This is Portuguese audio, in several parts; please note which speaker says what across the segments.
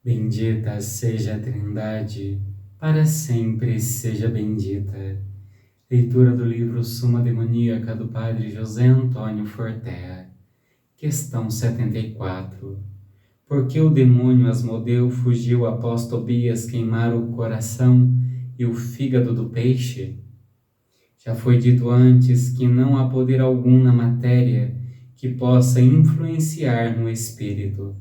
Speaker 1: Bendita seja a Trindade, para sempre seja bendita. Leitura do livro Suma Demoníaca do Padre José Antônio Fortea. Questão 74. Por que o demônio Asmodeu fugiu após Tobias queimar o coração e o fígado do peixe? Já foi dito antes que não há poder algum na matéria que possa influenciar no espírito.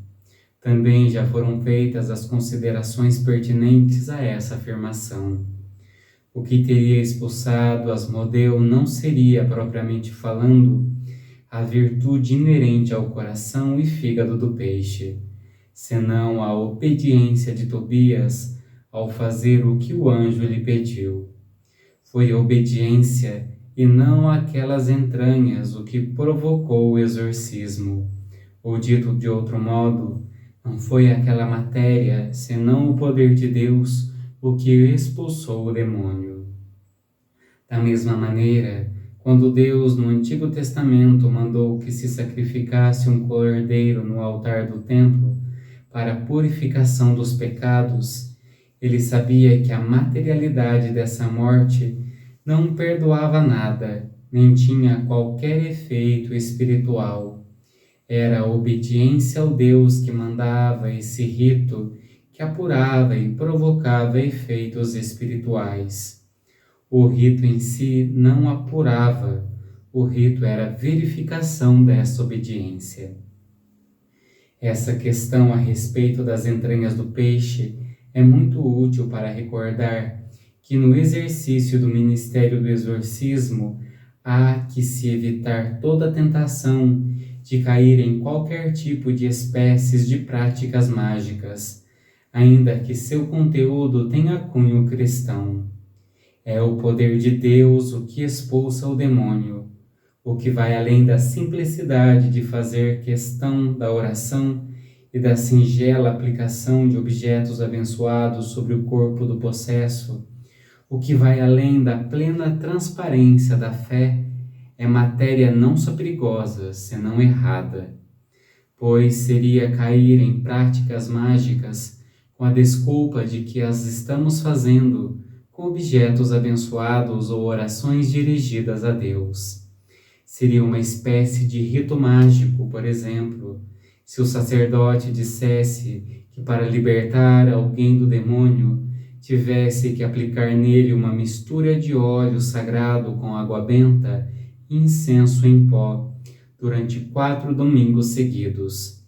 Speaker 1: Também já foram feitas as considerações pertinentes a essa afirmação. O que teria expulsado Asmodeu não seria, propriamente falando, a virtude inerente ao coração e fígado do peixe, senão a obediência de Tobias ao fazer o que o anjo lhe pediu. Foi a obediência e não aquelas entranhas o que provocou o exorcismo, ou dito de outro modo, não foi aquela matéria, senão o poder de Deus, o que expulsou o demônio. Da mesma maneira, quando Deus no Antigo Testamento mandou que se sacrificasse um cordeiro no altar do templo para a purificação dos pecados, ele sabia que a materialidade dessa morte não perdoava nada, nem tinha qualquer efeito espiritual. Era a obediência ao Deus que mandava esse rito que apurava e provocava efeitos espirituais. O rito em si não apurava, o rito era a verificação dessa obediência. Essa questão a respeito das entranhas do peixe é muito útil para recordar que no exercício do ministério do exorcismo há que se evitar toda tentação de cair em qualquer tipo de espécies de práticas mágicas, ainda que seu conteúdo tenha cunho cristão. É o poder de Deus o que expulsa o demônio, o que vai além da simplicidade de fazer questão da oração e da singela aplicação de objetos abençoados sobre o corpo do possesso, o que vai além da plena transparência da fé é matéria não só perigosa, senão errada, pois seria cair em práticas mágicas com a desculpa de que as estamos fazendo com objetos abençoados ou orações dirigidas a Deus. Seria uma espécie de rito mágico, por exemplo, se o sacerdote dissesse que para libertar alguém do demônio tivesse que aplicar nele uma mistura de óleo sagrado com água benta e incenso em pó durante 4 domingos seguidos,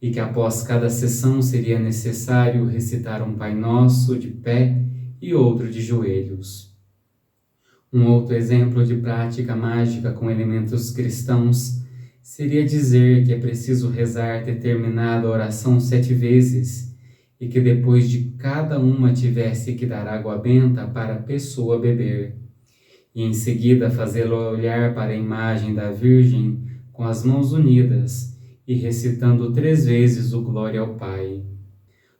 Speaker 1: e que após cada sessão seria necessário recitar um Pai Nosso de pé e outro de joelhos. Um outro exemplo de prática mágica com elementos cristãos seria dizer que é preciso rezar determinada oração 7 vezes e que depois de cada uma tivesse que dar água benta para a pessoa beber, e em seguida fazê-lo olhar para a imagem da Virgem com as mãos unidas e recitando 3 vezes o Glória ao Pai.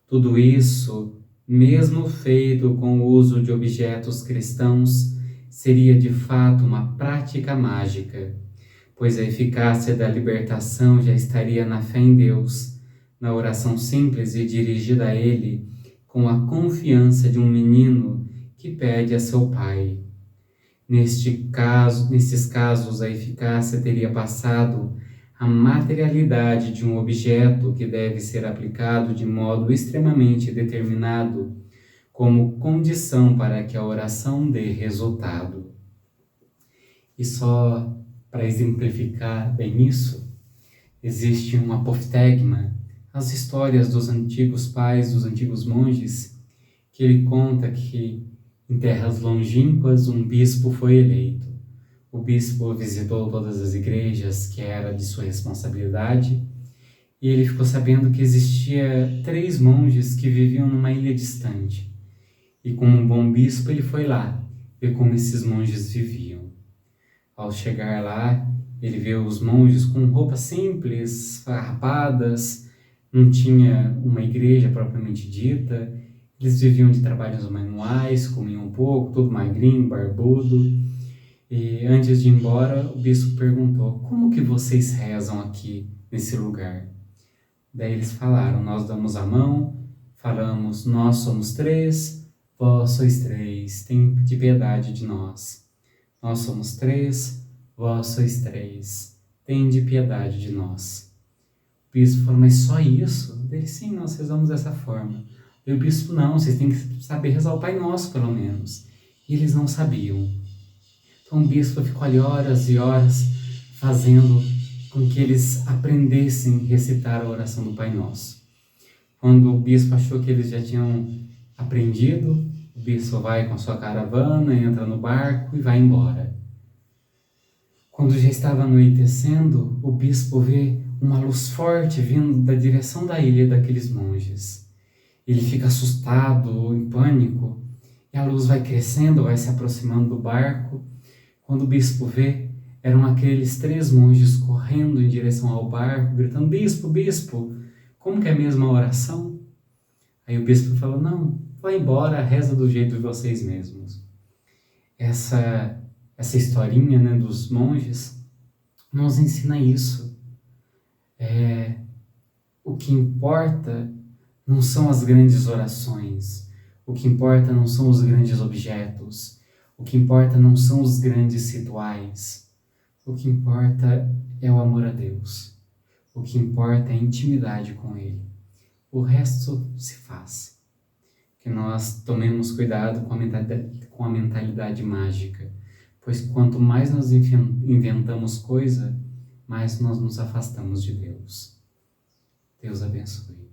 Speaker 1: Tudo isso, mesmo feito com o uso de objetos cristãos, seria de fato uma prática mágica, pois a eficácia da libertação já estaria na fé em Deus, na oração simples e dirigida a Ele, com a confiança de um menino que pede a seu pai. Nesses casos, a eficácia teria passado à materialidade de um objeto que deve ser aplicado de modo extremamente determinado, como condição para que a oração dê resultado. E só para exemplificar bem isso, existe um apoftegma, as histórias dos antigos pais, dos antigos monges, que ele conta que em terras longínquas um bispo foi eleito. O bispo visitou todas as igrejas que era de sua responsabilidade e ele ficou sabendo que existia 3 monges que viviam numa ilha distante. E como um bom bispo ele foi lá ver como esses monges viviam. Ao chegar lá, ele viu os monges com roupas simples, farrapadas, não tinha uma igreja propriamente dita, eles viviam de trabalhos manuais, comiam um pouco, todo magrinho, barbudo. E antes de ir embora, o bispo perguntou: como que vocês rezam aqui nesse lugar? Daí eles falaram: nós damos a mão, falamos: nós somos três, vós sois três, tem de piedade de nós. Nós somos três, vós sois três, tem de piedade de nós. O bispo falou: mas só isso? Ele: sim, nós rezamos dessa forma. E o bispo: não, vocês têm que saber rezar o Pai Nosso, pelo menos. E eles não sabiam. Então o bispo ficou ali horas e horas fazendo com que eles aprendessem a recitar a oração do Pai Nosso. Quando o bispo achou que eles já tinham aprendido, o bispo vai com a sua caravana, entra no barco e vai embora. Quando já estava anoitecendo, o bispo vê uma luz forte vindo da direção da ilha daqueles monges. Ele fica assustado, em pânico, e a luz vai crescendo, vai se aproximando do barco. Quando o bispo vê, eram aqueles 3 monges correndo em direção ao barco, gritando: bispo, bispo, como que é mesmo a oração? Aí o bispo falou: não, vai embora, reza do jeito de vocês mesmos. Essa historinha, né, dos monges nos ensina isso. O que importa não são as grandes orações, o que importa não são os grandes objetos, o que importa não são os grandes rituais, o que importa é o amor a Deus, o que importa é a intimidade com Ele. O resto se faz. Que nós tomemos cuidado com a mentalidade mágica, pois quanto mais nós inventamos coisa, mais nós nos afastamos de Deus. Deus abençoe.